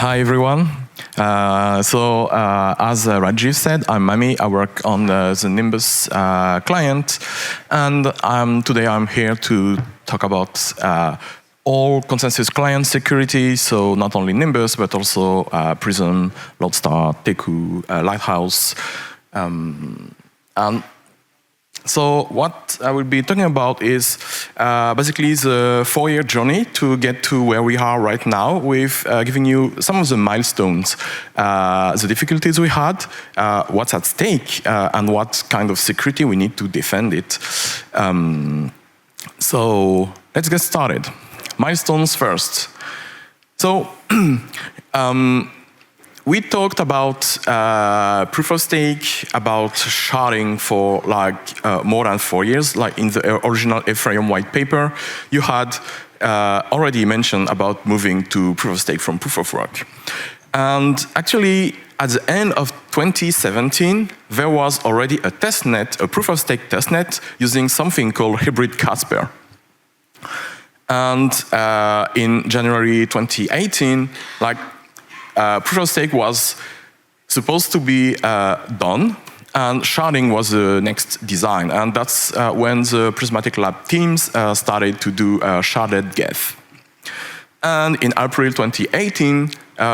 Hi everyone. As Rajiv said, I'm Mami. I work on the Nimbus client, and today I'm here to talk about all consensus client security. So not only Nimbus, but also Prism, Lodestar, Teku, Lighthouse, and so what I will be talking about is basically the 4-year journey to get to where we are right now with giving you some of the milestones, the difficulties we had, what's at stake, and what kind of security we need to defend it. So let's get started. Milestones first. So we talked about proof of stake, about sharding for more than 4 years. Like in the original Ethereum white paper, you had already mentioned about moving to proof of stake from proof of work. And actually, at the end of 2017, there was already a testnet, a proof of stake testnet, using something called hybrid Casper. And in January 2018, proof of stake was supposed to be done, and sharding was the next design. And that's when the Prismatic Lab teams started to do sharded Geth. And in April 2018,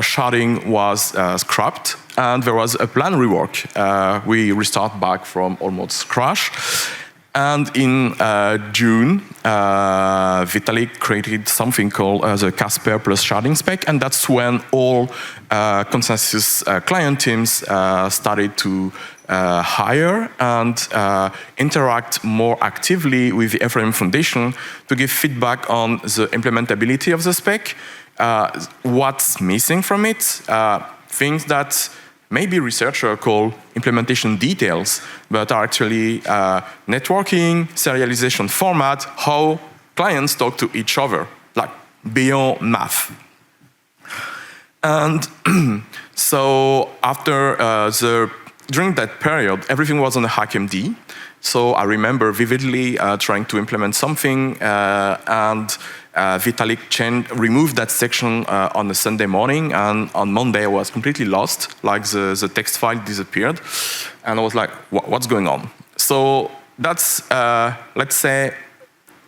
sharding was scrapped, and there was a plan rework. We restart back from almost crash. And in June, Vitalik created something called the Casper plus sharding spec, and that's when all consensus client teams started to hire and interact more actively with the Ethereum Foundation to give feedback on the implementability of the spec, what's missing from it, things that maybe researchers call implementation details, but are actually networking, serialization format, how clients talk to each other, like beyond math. And so during that period, everything was on a HackMD. So I remember vividly trying to implement something, and Vitalik removed that section on a Sunday morning, and on Monday I was completely lost, like the text file disappeared, and I was like, what's going on? So that's, let's say,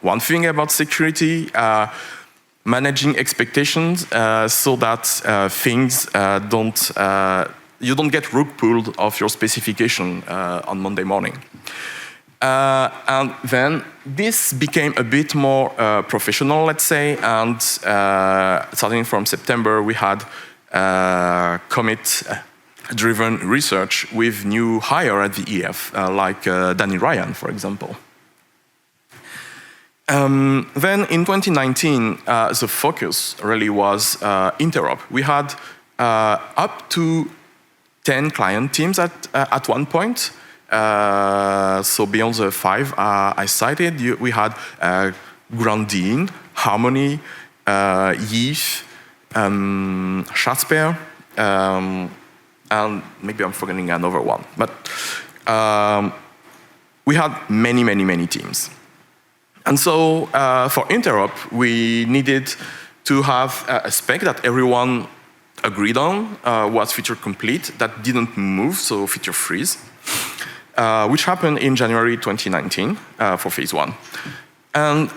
one thing about security, managing expectations so that you don't get rug pulled off your specification on Monday morning. And then this became a bit more professional, let's say, and starting from September, we had commit-driven research with new hire at the EF, like Danny Ryan, for example. Then in 2019, the focus really was interop. We had up to 10 client teams at one point. So beyond the 5 I cited, we had Grandin, Harmony, Yeef, Shasper, and maybe I'm forgetting another one. But we had many teams. And so for interop, we needed to have a spec that everyone agreed on, was feature complete, that didn't move, so feature freeze. Which happened in January 2019 for phase 1. And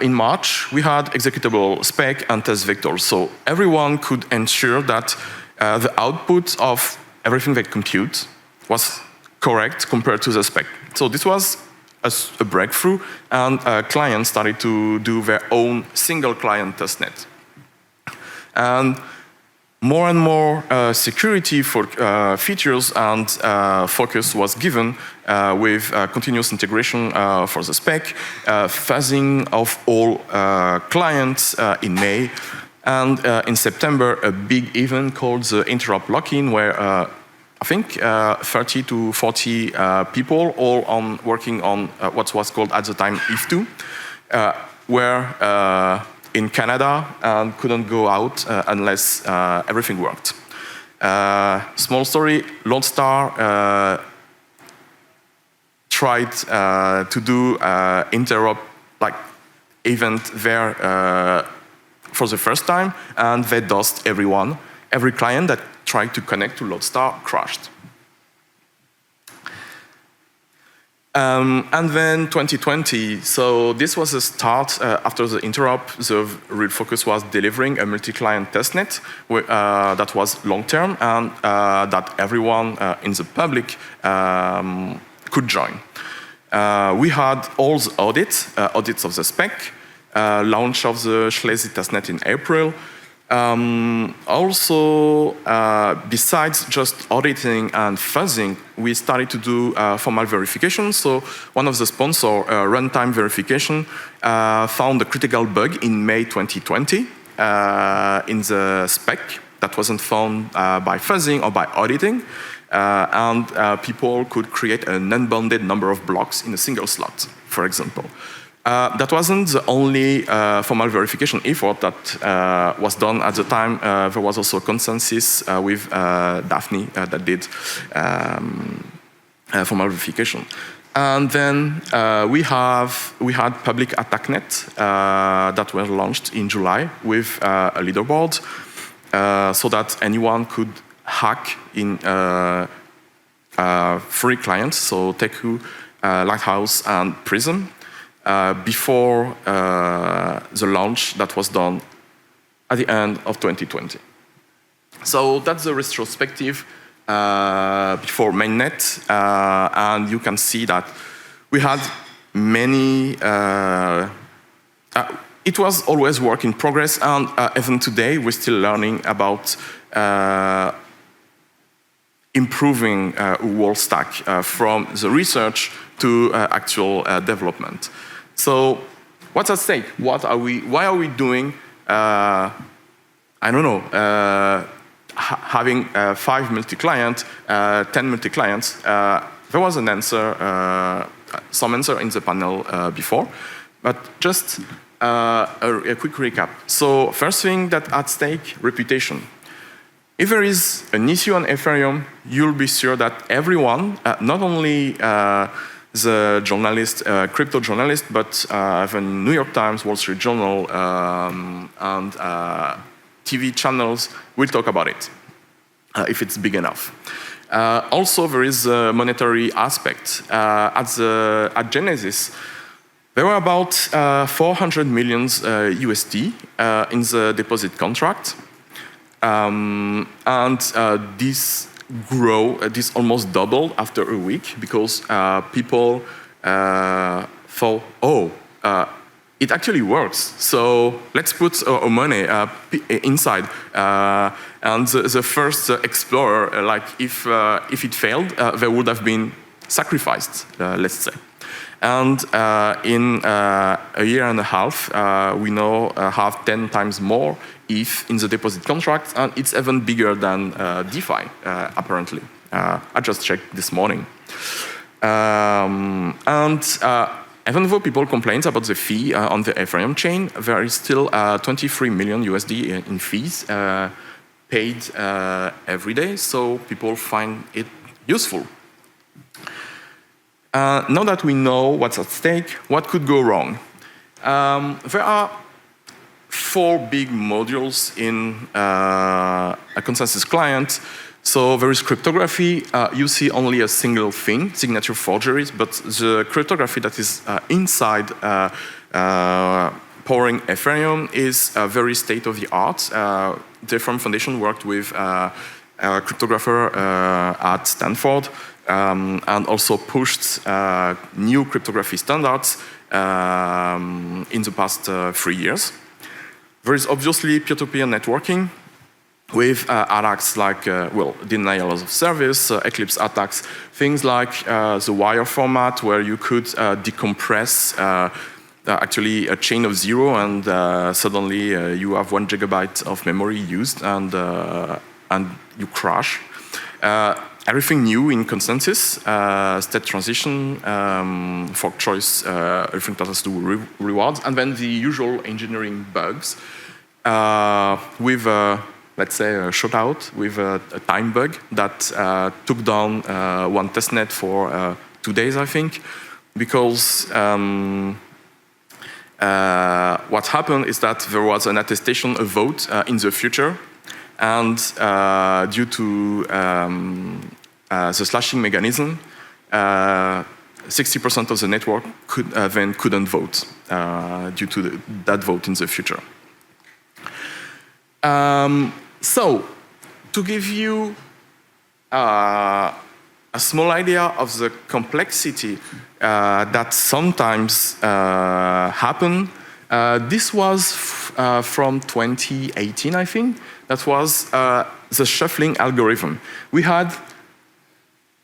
in March, we had executable spec and test vectors. So everyone could ensure that the output of everything they compute was correct compared to the spec. So this was a breakthrough, and clients started to do their own single client testnet. And more security for features and focus was given with continuous integration for the spec, fuzzing of all clients in May, and in September, a big event called the Interop Lock-in, where I think 30 to 40 people all working on what was called at the time ETH2, were in Canada and couldn't go out unless everything worked. Small story, Lodestar tried to do interop event there for the first time, and they dosed everyone. Every client that tried to connect to Lodestar crashed. And then 2020, so this was a start after the interop. The real focus was delivering a multi-client testnet that was long-term and that everyone in the public could join. We had all the audits of the spec, launch of the Schlesy testnet in April. Also, besides just auditing and fuzzing, we started to do formal verification. So one of the sponsors, Runtime Verification, found a critical bug in May 2020 in the spec that wasn't found by fuzzing or by auditing. And people could create an unbounded number of blocks in a single slot, for example. That wasn't the only formal verification effort that was done at the time. There was also a consensus with Daphne that did formal verification. And then we had public attacknet that were launched in July with a leaderboard so that anyone could hack in free clients, so Teku, Lighthouse, and Prism. Before the launch that was done at the end of 2020. So that's the retrospective before mainnet, and you can see that we had many, it was always work in progress, and even today we're still learning about improving wall stack from the research to actual development. So what's at stake? Why are we doing, I don't know, having 5 multi-client, 10 multi-clients? There was an answer, some answer in the panel before, but just a quick recap. So first thing that's at stake, reputation. If there is an issue on Ethereum, you'll be sure that everyone, not only the journalist, crypto journalist, but even New York Times, Wall Street Journal, and TV channels will talk about it, if it's big enough. Also, there is a monetary aspect. At Genesis, there were about 400 million USD in the deposit contract. And this almost doubled after a week because people thought, it actually works. So let's put our money inside. And the first explorer, like if it failed, they would have been sacrificed, let's say. And in a year and a half, we now have 10 times more ETH in the deposit contract, and it's even bigger than DeFi, apparently. I just checked this morning. Even though people complain about the fee on the Ethereum chain, there is still 23 million USD in fees paid every day, so people find it useful. Now that we know what's at stake, what could go wrong? There are 4 big modules in a consensus client. So there is cryptography. You see only a single thing, signature forgeries, but the cryptography that is inside powering Ethereum is very state-of-the-art. The Ethereum Foundation worked with a cryptographer at Stanford and also pushed new cryptography standards in the past 3 years. There is obviously peer-to-peer networking with attacks like, denial of service, Eclipse attacks, things like the wire format where you could decompress actually a chain of 0 and suddenly you have 1 gigabyte of memory used and you crash. Everything new in consensus, state transition, fork choice, everything that has to do with rewards, and then the usual engineering bugs with, let's say, a shootout with a time bug that took down one testnet for 2 days, I think, because, what happened is that there was an attestation, a vote in the future, and due to the slashing mechanism, 60% of the network couldn't vote due to that vote in the future. So, to give you a small idea of the complexity that sometimes happen, this was from 2018, I think. That was the shuffling algorithm. We had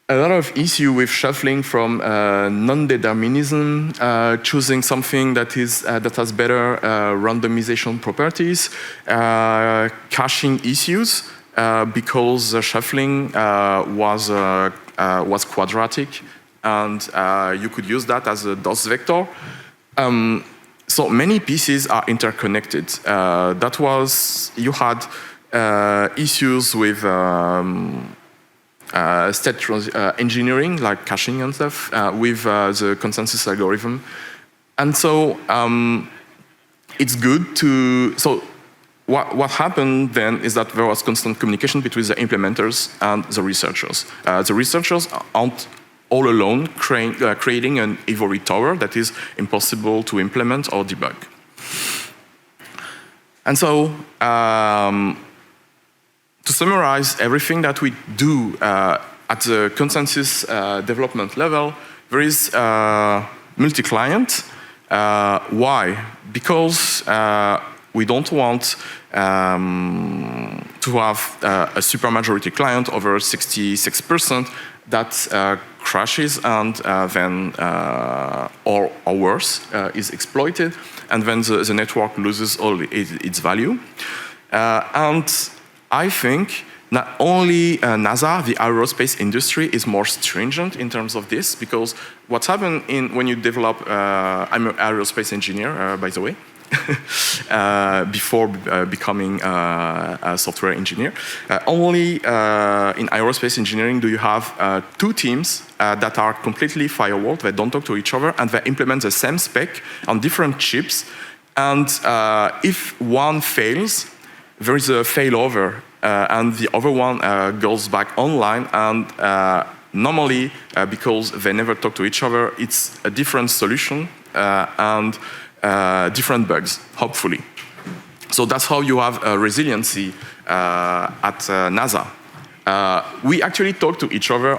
a lot of issue with shuffling from non-determinism, choosing something that has better randomization properties, caching issues, because the shuffling was quadratic, and you could use that as a DOS vector. So many pieces are interconnected. You had issues with state engineering, like caching and stuff, with the consensus algorithm. And so it's good to... So what happened then is that there was constant communication between the implementers and the researchers. The researchers aren't all alone creating an ivory tower that is impossible to implement or debug. And so, to summarize everything that we do at the consensus development level, there is multi-client. Why? Because we don't want to have a supermajority client over 66% that crashes and then, or worse, is exploited, and then the network loses all its value. And I think not only NASA, the aerospace industry is more stringent in terms of this, because what's happened when you develop, I'm an aerospace engineer, by the way, before becoming a software engineer. Only in aerospace engineering do you have two teams that are completely firewalled, they don't talk to each other, and they implement the same spec on different chips. And if one fails, there is a failover, and the other one goes back online, and normally, because they never talk to each other, it's a different solution, and different bugs, hopefully. So that's how you have resiliency at NASA. We actually talk to each other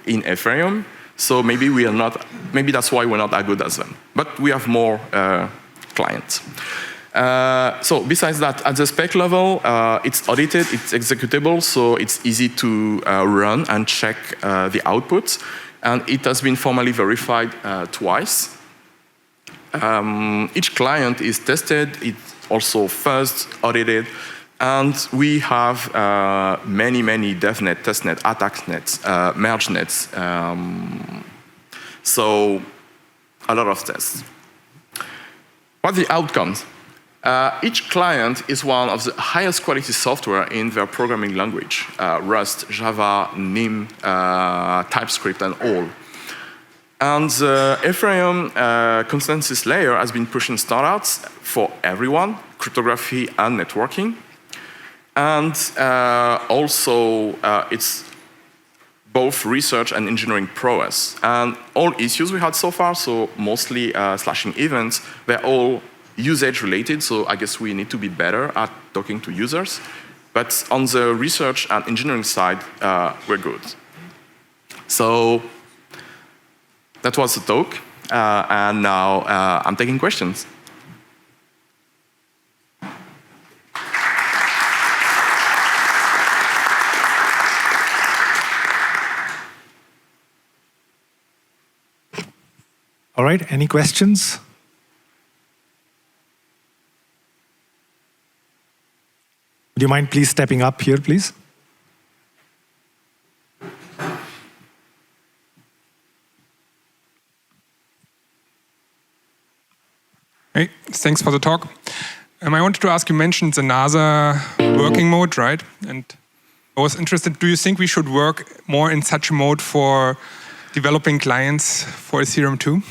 in Ethereum, so maybe that's why we're not as good as them. But we have more clients. So besides that, at the spec level, it's audited, it's executable, so it's easy to run and check the outputs. And it has been formally verified twice. Each client is tested, it's also first audited, and we have many DevNet, testnet, attack nets, merge nets. So a lot of tests. What are the outcomes? Each client is one of the highest quality software in their programming language, Rust, Java, NIM, TypeScript, and all. And the Ethereum consensus layer has been pushing standards for everyone, cryptography and networking. And also, it's both research and engineering prowess. And all issues we had so far, so mostly slashing events, they're all usage related, so I guess we need to be better at talking to users. But on the research and engineering side, we're good. So that was the talk, and now I'm taking questions. All right, any questions? Would you mind please stepping up here, please? Hey, thanks for the talk. I wanted to ask, you mentioned the NASA working mode, right? And I was interested, do you think we should work more in such a mode for developing clients for Ethereum too?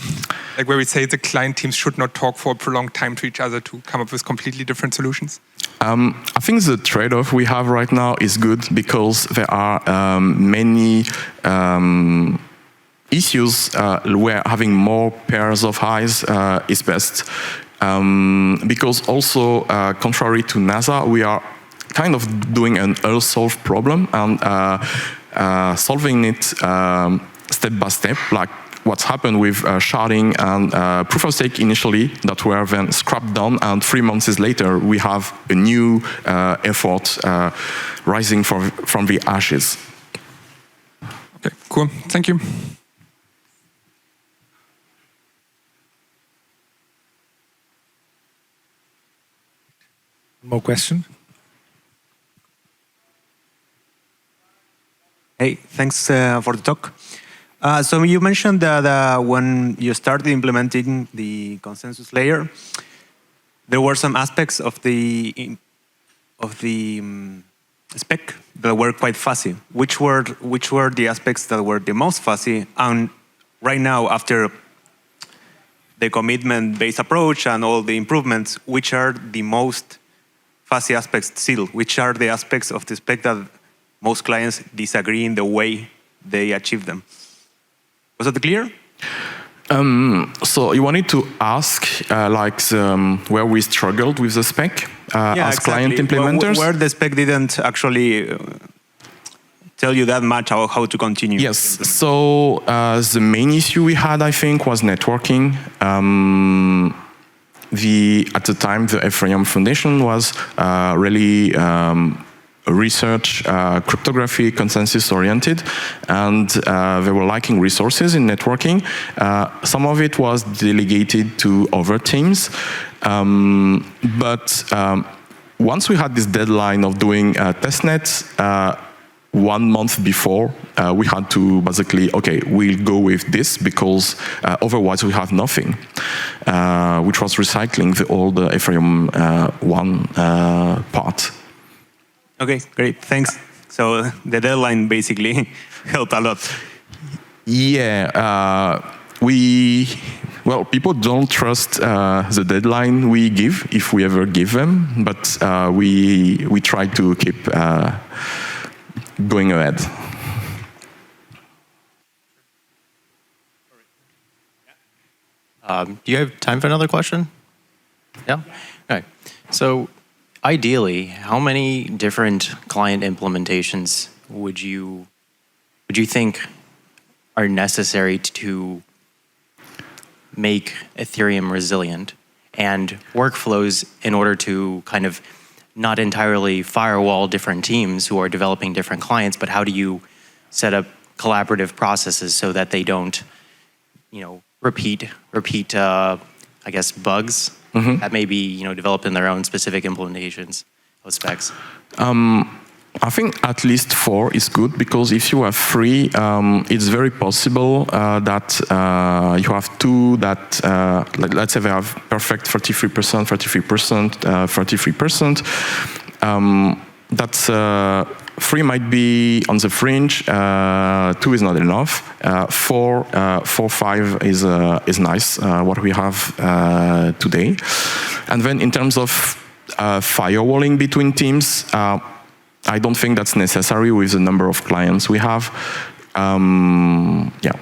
Like where we say the client teams should not talk for a prolonged time to each other to come up with completely different solutions? I think the trade-off we have right now is good because there are many issues where having more pairs of eyes is best. Because also, contrary to NASA, we are kind of doing an unsolved problem and solving it step by step, like what's happened with sharding and proof of stake initially that were then scrapped down, and 3 months later we have a new effort rising from the ashes. Okay, cool. Thank you. More question? Hey, thanks for the talk. So you mentioned that when you started implementing the consensus layer, there were some aspects of the spec that were quite fuzzy. Which were the aspects that were the most fuzzy? And right now, after the commitment-based approach and all the improvements, which are the most fuzzy aspects still? Which are the aspects of the spec that most clients disagree in the way they achieve them? Was that clear? So you wanted to ask where we struggled with the spec as client implementers? Where the spec didn't actually tell you that much how to continue. Yes, so the main issue we had, I think, was networking. At the time, the Ethereum Foundation was really research, cryptography, consensus-oriented, and they were lacking resources in networking. Some of it was delegated to other teams, but once we had this deadline of doing testnets, 1 month before, we had to basically, okay, we'll go with this because otherwise we have nothing, which was recycling the old Ethereum 1 part. Okay, great, thanks. So the deadline basically helped a lot. Yeah, people don't trust the deadline we give, if we ever give them, but we try to keep going ahead. Do you have time for another question? Yeah? Okay. So ideally, how many different client implementations would you think are necessary to make Ethereum resilient, and workflows in order to kind of not entirely firewall different teams who are developing different clients, but how do you set up collaborative processes so that they don't, repeat, I guess, bugs that may be, developed in their own specific implementations of specs? I think at least 4 is good, because if you have 3, it's very possible that you have 2 that, let's say they have perfect 33%, 33%, 33%. That's 3 might be on the fringe. 2 is not enough. 4, 5 is nice. What we have today, and then in terms of firewalling between teams, I don't think that's necessary with the number of clients we have. Yeah.